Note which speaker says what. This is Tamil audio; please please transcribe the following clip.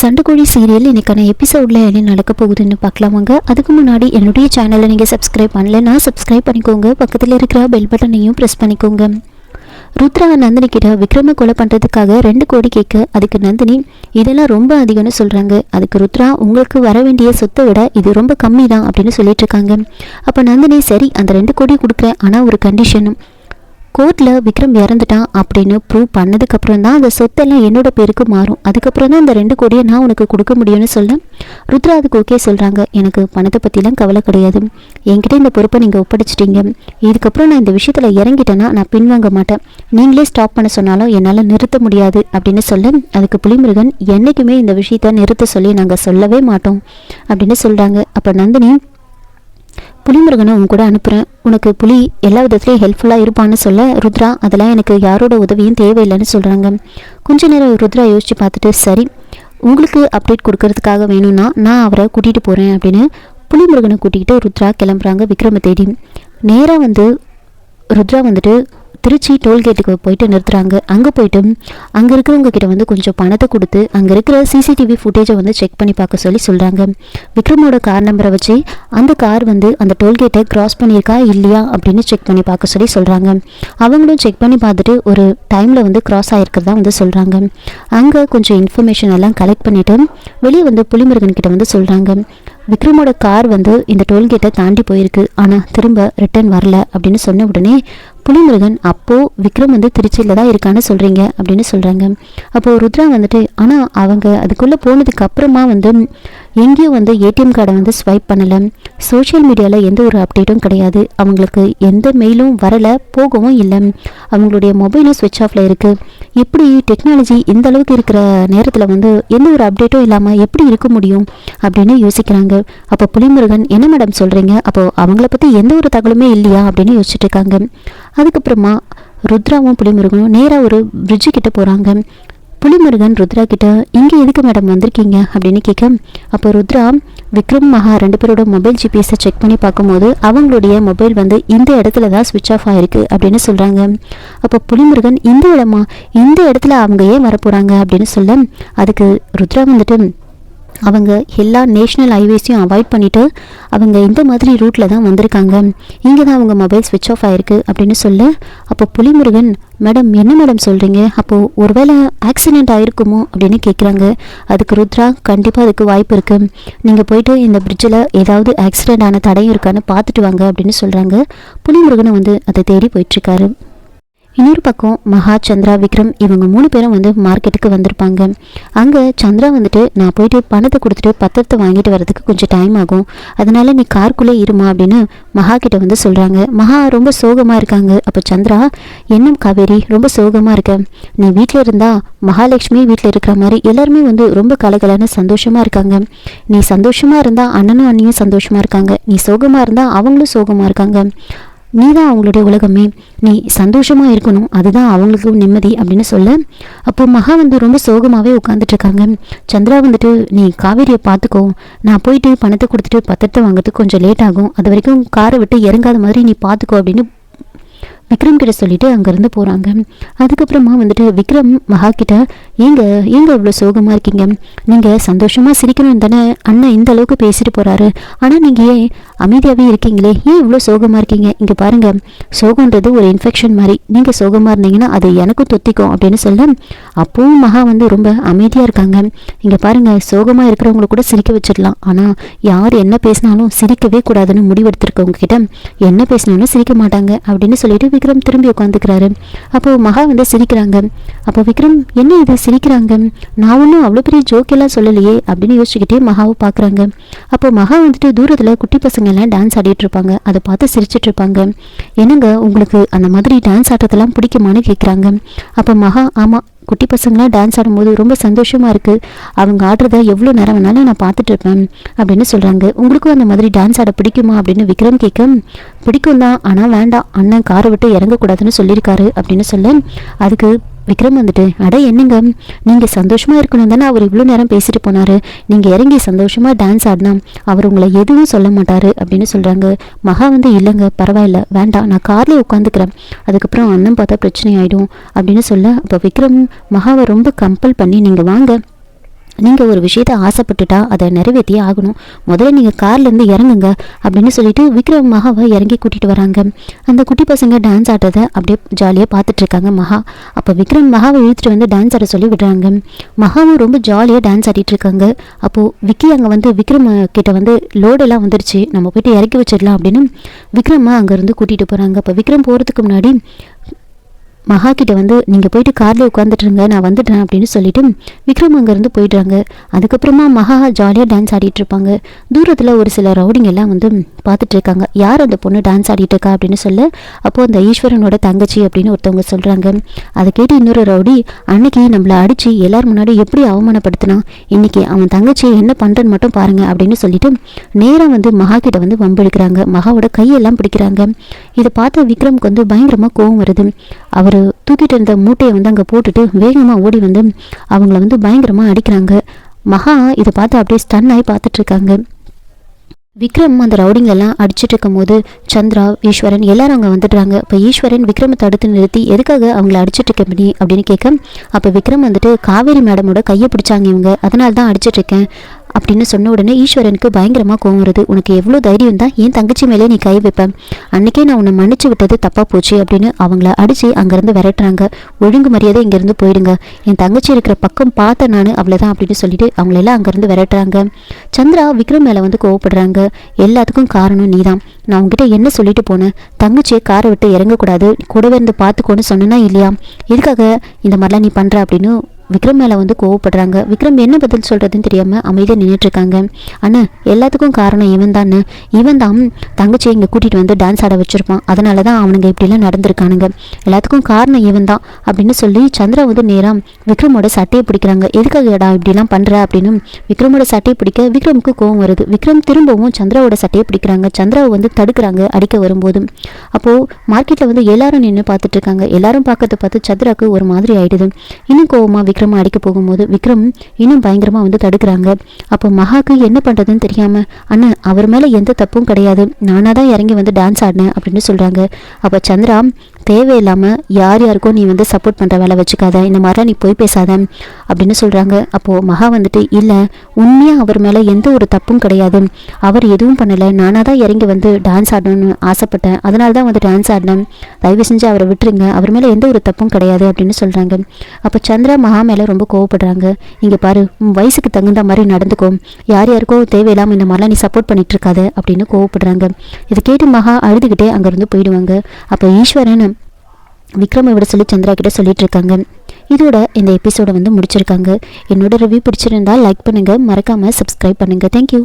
Speaker 1: சண்டைக்கோழி சீரியல் இன்னைக்கான எபிசோடில் என்ன நடக்க போகுதுன்னு பார்க்கலாமாங்க. அதுக்கு முன்னாடி என்னுடைய சேனலை நீங்கள் சப்ஸ்கிரைப் பண்ணலைன்னா சப்ஸ்கிரைப் பண்ணிக்கோங்க. பக்கத்தில் இருக்கிற பெல் பட்டனையும் ப்ரெஸ் பண்ணிக்கோங்க. ருத்ரா நந்தினி கிட்ட விக்ரமை கொலை பண்ணுறதுக்காக 2 கோடி கேட்க, அதுக்கு நந்தினி இதெல்லாம் ரொம்ப அதிகம்னு சொல்கிறாங்க. அதுக்கு ருத்ரா உங்களுக்கு வர வேண்டிய சொத்தை விட இது ரொம்ப கம்மி தான் அப்படின்னு சொல்லிட்டு இருக்காங்க. அப்போ நந்தினி சரி அந்த 2 கோடி கொடுக்குறேன், ஆனால் ஒரு கண்டிஷனும், கோர்ட்டில் விக்ரம் இறந்துட்டான் அப்படின்னு ப்ரூவ் பண்ணதுக்கப்புறம் தான் அந்த சொத்தெல்லாம் என்னோட பேருக்கு மாறும். அதுக்கப்புறம் தான் அந்த 2 கோடியை நான் உனக்கு கொடுக்க முடியும்னு சொல்ல ருத்ரா அதுக்கு ஓகே சொல்கிறாங்க. எனக்கு பணத்தை பற்றிலாம் கவலை கிடையாது, என்கிட்ட இந்த பொறுப்பை நீங்கள் ஒப்படைச்சிட்டீங்க. இதுக்கப்புறம் நான் இந்த விஷயத்தில் இறங்கிட்டேன்னா நான் பின்வாங்க மாட்டேன். நீங்களே ஸ்டாப் பண்ண சொன்னாலும் என்னால் நிறுத்த முடியாது அப்படின்னு சொல்ல, அதுக்கு புலிமுருகன் என்றைக்குமே இந்த விஷயத்தை நிறுத்த சொல்லி நாங்கள் சொல்லவே மாட்டோம் அப்படின்னு சொல்கிறாங்க. அப்போ நந்தினி புலிமுருகனை உன் கூட அனுப்புகிறேன், உனக்கு புலி எல்லா விதத்துலேயும் ஹெல்ப்ஃபுல்லாக இருப்பான்னு சொல்ல ருத்ரா அதெல்லாம் எனக்கு யாரோட உதவியும் தேவையில்லைன்னு சொல்கிறாங்க. கொஞ்ச நேரம் ருத்ரா யோசித்து பார்த்துட்டு சரி உங்களுக்கு அப்டேட் கொடுக்கறதுக்காக வேணும்னா நான் அவரை கூட்டிகிட்டு போகிறேன் அப்படின்னு புலிமுருகனை கூட்டிகிட்டு ருத்ரா கிளம்புறாங்க விக்ரமை தேடி. நேராக ருத்ரா திருச்சி டோல்கேட்டுக்கு போயிட்டு நிறுத்துறாங்க. அங்கே போயிட்டு அங்கே இருக்கிறவங்க கிட்ட கொஞ்சம் பணத்தை கொடுத்து அங்கே இருக்கிற சிசிடிவி ஃபுட்டேஜை செக் பண்ணி பார்க்க சொல்கிறாங்க. விக்ரமோட கார் நம்பரை வச்சு அந்த கார் அந்த டோல்கேட்டை கிராஸ் பண்ணியிருக்கா இல்லையா அப்படின்னு செக் பண்ணி பார்க்க சொல்கிறாங்க. அவங்களும் செக் பண்ணி பார்த்துட்டு ஒரு டைமில் கிராஸ் ஆகிருக்கிறதா சொல்கிறாங்க. அங்கே கொஞ்சம் இன்ஃபர்மேஷன் எல்லாம் கலெக்ட் பண்ணிவிட்டு வெளியே புலிமுருகன் கிட்ட சொல்கிறாங்க. விக்ரமோட கார் இந்த டோல்கேட்டை தாண்டி போயிருக்கு, ஆனால் திரும்ப ரிட்டர்ன் வரல அப்படின்னு சொன்ன உடனே புலிமுருகன் அப்போது விக்ரம் திருச்சியில் தான் இருக்கான்னு சொல்கிறீங்க அப்படின்னு சொல்கிறாங்க. அப்போது ருத்ரா ஆனால் அவங்க அதுக்குள்ளே போனதுக்கு அப்புறமா எங்கேயும் ஏடிஎம் கார்டை ஸ்வைப் பண்ணலை, சோஷியல் மீடியாவில் எந்த ஒரு அப்டேட்டும் கிடையாது, அவங்களுக்கு எந்த மெயிலும் வரலை, போகவும் இல்லை, அவங்களுடைய மொபைலும் ஸ்விட்ச் ஆஃபில் இருக்குது. எப்படி டெக்னாலஜி இந்த அளவுக்கு இருக்கிற நேரத்தில் எந்த ஒரு அப்டேட்டும் இல்லாமல் எப்படி இருக்க முடியும் அப்படின்னு யோசிக்கிறாங்க. அப்போ புலிமுருகன் என்ன மேடம் சொல்கிறீங்க, அப்போது அவங்கள பற்றி எந்த ஒரு தகவலுமே இல்லையா அப்படின்னு யோசிச்சுட்டு இருக்காங்க. அதுக்கப்புறமா ருத்ராவும் புலிமுருகனும் நேராக ஒரு பிரிட்ஜு கிட்ட போகிறாங்க. புலிமுருகன் ருத்ரா கிட்ட இங்கே எதுக்கு மேடம் வந்திருக்கீங்க அப்படின்னு கேட்க, அப்போ ருத்ரா விக்ரம் மகா 2 பேரோட மொபைல் ஜிபிஎஸை செக் பண்ணி பார்க்கும்போது அவங்களுடைய மொபைல் இந்த இடத்துல தான் ஸ்விட்ச் ஆஃப் ஆகிருக்கு அப்படின்னு சொல்கிறாங்க. அப்போ புலிமுருகன் இந்த இடமா, இந்த இடத்துல அவங்க ஏன் வரப்போகிறாங்க அப்படின்னு சொல்ல, அதுக்கு ருத்ரா அவங்க எல்லா நேஷ்னல் ஹைவேஸையும் அவாய்ட் பண்ணிவிட்டு அவங்க இந்த மாதிரி ரூட்டில் தான் வந்திருக்காங்க, இங்கே தான் அவங்க மொபைல் ஸ்விட்ச் ஆஃப் ஆகிருக்கு அப்படின்னு சொல்ல, அப்போ புலிமுருகன் மேடம் என்ன மேடம் சொல்கிறீங்க, அப்போது ஒருவேளை ஆக்சிடெண்ட் ஆகிருக்குமோ அப்படின்னு கேட்குறாங்க. அதுக்கு ருத்ரா கண்டிப்பாக அதுக்கு வாய்ப்பு இருக்குது, நீங்கள் போயிட்டு இந்த பிரிட்ஜில் ஏதாவது ஆக்சிடெண்ட் ஆன தடையும் இருக்கான்னு பார்த்துட்டு வாங்க அப்படின்னு சொல்கிறாங்க. புலிமுருகனை அதை தேடி போயிட்டுருக்காரு. இன்னொரு பக்கம் மகா, சந்திரா, விக்ரம் இவங்க 3 பேரும் மார்க்கெட்டுக்கு வந்திருப்பாங்க. அங்கே சந்திரா நான் போயிட்டு பணத்தை கொடுத்துட்டு பத்திரத்தை வாங்கிட்டு வரதுக்கு கொஞ்சம் டைம் ஆகும், அதனால நீ காருக்குள்ளே இருமா அப்படின்னு மகா கிட்ட சொல்கிறாங்க. மகா ரொம்ப சோகமாக இருக்காங்க. அப்போ சந்திரா என்ன காவேரி ரொம்ப சோகமாக இருக்க, நீ வீட்டில் இருந்தால் மகாலட்சுமி வீட்டில் இருக்கிற மாதிரி எல்லாருமே ரொம்ப கலகலன்னு சந்தோஷமாக இருக்காங்க, நீ சந்தோஷமாக இருந்தால் அண்ணனும் அண்ணியும் சந்தோஷமாக இருக்காங்க, நீ சோகமாக இருந்தால் அவங்களும் சோகமாக இருக்காங்க, நீ தான் அவங்களுடைய உலகமே, நீ சந்தோஷமாக இருக்கணும், அதுதான் அவங்களுக்கு நிம்மதி அப்படின்னு சொல்ல, அப்போ மகா ரொம்ப சோகமாகவே உட்காந்துட்ருக்காங்க. சந்திரா நீ காவேரியை பார்த்துக்கோ, நான் போயிட்டு பணத்தை கொடுத்துட்டு பத்திரத்தை வாங்கிறதுக்கு கொஞ்சம் லேட் ஆகும், அது வரைக்கும் காரை விட்டு இறங்காத மாதிரி நீ பார்த்துக்கோ அப்படின்னு விக்ரம் கிட்ட சொல்லிட்டு அங்கேருந்து போகிறாங்க. அதுக்கப்புறமா விக்ரம் மகா கிட்ட ஏங்க இவ்வளோ சோகமாக இருக்கீங்க, நீங்கள் சந்தோஷமாக சிரிக்கணும் தானே அண்ணன் இந்த அளவுக்கு பேசிட்டு போகிறாரு, ஆனால் நீங்கள் ஏன் அமைதியாகவே இருக்கீங்களே, ஏன் இவ்வளோ சோகமாக இருக்கீங்க, இங்கே பாருங்கள் சோகன்றது ஒரு இன்ஃபெக்ஷன் மாதிரி, நீங்கள் சோகமாக இருந்தீங்கன்னா அது எனக்கும் தொத்திக்கும் அப்படின்னு சொல்ல, அப்போவும் மகா ரொம்ப அமைதியாக இருக்காங்க. இங்கே பாருங்கள் சோகமாக இருக்கிறவங்கள கூட சிரிக்க வச்சிடலாம், ஆனால் யார் என்ன பேசினாலும் சிரிக்கவே கூடாதுன்னு முடிவெடுத்திருக்கவங்க கிட்ட என்ன பேசினாலும் சிரிக்க மாட்டாங்க அப்படின்னு சொல்லிட்டு விக்ரம் திரும்பி உட்காந்துக்கிறாரு. அப்போ மகா சிரிக்கிறாங்க. அப்போ விக்ரம் என்ன இது சிரிக்கிறாங்க, நான் ஒன்றும் அவ்வளோ பெரிய ஜோக் எல்லாம் சொல்லலையே அப்படின்னு யோசிச்சுக்கிட்டே மகாவை பார்க்குறாங்க. அப்போ மகா தூரத்தில் குட்டி பசங்க எல்லாம் டான்ஸ் ஆடிட்டு இருப்பாங்க, அதை பார்த்து சிரிச்சிட்டு இருப்பாங்க. என்னங்க உங்களுக்கு அந்த மாதிரி டான்ஸ் ஆடுறதெல்லாம் பிடிக்குமான்னு கேட்குறாங்க. அப்போ மகா ஆமாம், குட்டி பசங்களாம் டான்ஸ் ஆடும்போது ரொம்ப சந்தோஷமாக இருக்குது, அவங்க ஆடுறத எவ்வளோ நேரம் வேணாலும் நான் பார்த்துட்டு இருப்பேன் அப்படின்னு சொல்கிறாங்க. உங்களுக்கும் அந்த மாதிரி டான்ஸ் ஆட பிடிக்குமா அப்படின்னு விக்ரம் கேட்க, பிடிக்கும் தான், ஆனால் வேண்டாம், அண்ணன் காரை விட்டு இறங்கக்கூடாதுன்னு சொல்லியிருக்காரு அப்படின்னு சொல்ல, அதுக்கு விக்ரம் அட என்னங்க நீங்கள் சந்தோஷமாக இருக்கணும் தானே அவர் இவ்வளோ நேரம் பேசிட்டு போனார், நீங்கள் இறங்கி சந்தோஷமாக டான்ஸ் ஆடினா அவர் உங்களை எதுவும் சொல்ல மாட்டார் அப்படின்னு சொல்கிறாங்க. மகா இல்லைங்க பரவாயில்ல வேண்டாம், நான் கார்லேயே உட்காந்துக்கிறேன், அதுக்கப்புறம் அண்ணன் பார்த்தா பிரச்சனை ஆகிடும் அப்படின்னு சொல்ல, அப்போ விக்ரம் மகாவை ரொம்ப கம்பல் பண்ணி நீங்கள் வாங்க நீங்கள் ஒரு விஷயத்தை ஆசைப்பட்டுட்டா அதை நிறைவேற்றியே ஆகணும். முதல்ல நீங்கள் கார்லேருந்து இறங்குங்க அப்படின்னு சொல்லிட்டு விக்ரம் மகாவை இறங்கி கூட்டிகிட்டு வராங்க. அந்த குட்டி பசங்க டான்ஸ் ஆடுறதை அப்படியே ஜாலியாக பார்த்துட்ருக்காங்க மகா. அப்போ விக்ரம் மகாவை இழுத்துட்டு வந்து டான்ஸ் ஆட சொல்லி விடுறாங்க. மகாவும் ரொம்ப ஜாலியாக டான்ஸ் ஆடிட்டு இருக்காங்க. அப்போது விக்கி அங்கே வந்து விக்ரம் கிட்ட வந்து லோடெல்லாம் வந்துருச்சு, நம்ம போய்ட்டு இறக்கி வச்சிடலாம் அப்படின்னு விக்ரமா அங்கேருந்து கூட்டிகிட்டு போகிறாங்க. அப்போ விக்ரம் போகிறதுக்கு முன்னாடி மகா கிட்ட வந்து நீங்கள் போயிட்டு காரில் உட்காந்துட்டுருங்க, நான் வந்துடுறேன் அப்படின்னு சொல்லிட்டு விக்ரம் அங்கேருந்து போயிடுறாங்க. அதுக்கப்புறமா மகா ஜாலியாக டான்ஸ் ஆடிட்டு இருப்பாங்க. தூரத்தில் ஒரு சில ரவுடிங்க எல்லாம் வந்து பார்த்துட்டு இருக்காங்க, யார் அந்த பொண்ணு டான்ஸ் ஆடிட்டு இருக்கா அப்படின்னு சொல்ல. அப்போது அந்த ஈஸ்வரனோட தங்கச்சி அப்படின்னு ஒருத்தவங்க சொல்கிறாங்க. அதை கேட்டு இன்னொரு ரவுடி, அன்னைக்கு நம்மளை அடித்து எல்லாரும் முன்னாடி எப்படி அவமானப்படுத்தினா, இன்னைக்கு அவன் தங்கச்சியை என்ன பண்ணுறன்னு மட்டும் பாருங்க அப்படின்னு சொல்லிட்டு நேராக வந்து மகா கிட்ட வந்து வம்பெடுக்கிறாங்க. மகாவோட கையெல்லாம் பிடிக்கிறாங்க. இதை பார்த்த விக்ரமுக்கு வந்து பயங்கரமாக கோவம் வருது. அவர் தூக்கிட்டு இருந்த மூட்டையை வந்து அங்கே போட்டுட்டு வேகமாக ஓடி வந்து அவங்கள வந்து பயங்கரமாக அடிக்கிறாங்க. மகா இதை பார்த்து அப்படியே ஸ்டன் ஆகி பார்த்துட்டு இருக்காங்க. விக்ரம் அந்த ரவுடிங்களெல்லாம் அடிச்சுட்டு இருக்கும் போது சந்திரா, ஈஸ்வரன் எல்லாரும் அங்கே வந்துடுறாங்க. இப்போ ஈஸ்வரன் விக்ரமை தடுத்து நிறுத்தி எதுக்காக அவங்கள அடிச்சுட்டு இருக்க அப்படின்னு கேட்க, அப்போ விக்ரம் வந்துட்டு காவேரி மேடமோட கையை பிடிச்சாங்க இவங்க, அதனால தான் அடிச்சுட்டு இருக்கேன் அப்படின்னு சொன்ன உடனே ஈஸ்வரனுக்கு பயங்கரமாக கோவம் வருது. உனக்கு எவ்வளோ தைரியம் தான் என் தங்கச்சி மேலே நீ கை வைப்பேன், அன்றைக்கே நான் உன்னை மன்னிச்சு விட்டது தப்பாக போச்சு அப்படின்னு அவங்கள அடித்து அங்கேருந்து விரட்டுறாங்க. ஒழுங்கு மரியாதை இங்கேருந்து போயிடுங்க, என் தங்கச்சி இருக்கிற பக்கம் பார்த்தேன் நான், அவ்வளோதான் அப்படின்னு சொல்லிட்டு அவங்களெல்லாம் அங்கேருந்து விரட்டுறாங்க. சந்திரா விக்ரம் மேலே வந்து கோவப்படுறாங்க. எல்லாத்துக்கும் காரணம் நீ தான், நான் உங்ககிட்ட என்ன சொல்லிட்டு போனேன், தங்கச்சியை காரை விட்டு இறங்கக்கூடாது, கூடவே இருந்து பார்த்துக்கோன்னு சொன்னா இல்லையா, எதுக்காக இந்த மாதிரிலாம் நீ பண்ணுற அப்படின்னு விக்ரம் மேலே வந்து கோவப்படுறாங்க. விக்ரம் என்ன பதில் சொல்கிறதுன்னு தெரியாமல் அமைதியாக நின்றுட்டுருக்காங்க. அண்ணா எல்லாத்துக்கும் காரணம் இவன் தான் தங்கச்சியை இங்கே கூட்டிகிட்டு வந்து டான்ஸ் ஆட வச்சுருப்பான், அதனால தான் அவனுங்க இப்படிலாம் நடந்திருக்கானுங்க, எல்லாத்துக்கும் காரணம் இவன் தான் அப்படின்னு சொல்லி சந்திரா வந்து நேராக விக்ரமோட சட்டையை பிடிக்கிறாங்க. எதுக்காகடா இப்படிலாம் பண்ணுற அப்படின்னு விக்ரமோட சட்டையை பிடிக்க விக்ரமுக்கு கோவம் வருது. விக்ரம் திரும்பவும் சந்திராவோட சட்டையை பிடிக்கிறாங்க. சந்திராவை வந்து தடுக்கிறாங்க அடிக்க வரும்போது. அப்போது மார்க்கெட்டில் வந்து எல்லாரும் நின்று பார்த்துட்டு இருக்காங்க. எல்லாரும் பார்க்கறத பார்த்து சந்திராவுக்கு ஒரு மாதிரி ஆயிடுது. இன்னும் கோவமாக விக்ரம் அடிக்க போகும்போது விக்ரம் இன்னும் பயங்கரமாக வந்து தடுக்கிறாங்க. அப்போ மகாக்கு என்ன பண்ணுறதுன்னு தெரியாமல், அண்ணன் அவர் மேலே எந்த தப்பும் கிடையாது, நானாக தான் இறங்கி வந்து டான்ஸ் ஆடினேன் அப்படின்னு சொல்கிறாங்க. அப்போ சந்திரா, தேவையில்லாமல் யார் யாருக்கும் நீ வந்து சப்போர்ட் பண்ணுற வேலை வச்சுக்காத, இந்த மாதிரிலாம் நீ போய் பேசாத அப்படின்னு சொல்கிறாங்க. அப்போது மகா வந்துட்டு, இல்லை உண்மையாக அவர் மேலே எந்த ஒரு தப்பும் கிடையாது, அவர் எதுவும் பண்ணலை, நானாக தான் இறங்கி வந்து டான்ஸ் ஆடணும்னு ஆசைப்பட்டேன், அதனால தான் வந்து டான்ஸ் ஆடினேன், தயவு செஞ்சு அவரை விட்டுருங்க, அவர் மேலே எந்த ஒரு தப்பும் கிடையாது அப்படின்னு சொல்கிறாங்க. அப்போ சந்திரா மகா மேலே ரொம்ப கோவப்படுறாங்க. இங்கே பாரு, உன் வயசுக்கு தகுந்த மாதிரி நடந்துக்கும், யார் யாருக்கோ தேவையில்லாமல் இந்த மாதிரிலாம் நீ சப்போர்ட் பண்ணிட்டு இருக்காத அப்படின்னு கோவப்படுறாங்க. இதை கேட்டு மகா அழுதுகிட்டே அங்கேருந்து போயிடுவாங்க. அப்போ ஈஸ்வரன் விக்ரமை விட சொல்லி சந்திரா கிட்ட சொல்லிட்டு இருக்காங்க. இதோட இந்த எபிசோடை வந்து முடிச்சிருக்காங்க. என்னோட ரிவ்யூ பிடிச்சிருந்தால் லைக் பண்ணுங்கள், மறக்காமல் சப்ஸ்கிரைப் பண்ணுங்கள். தேங்க்யூ.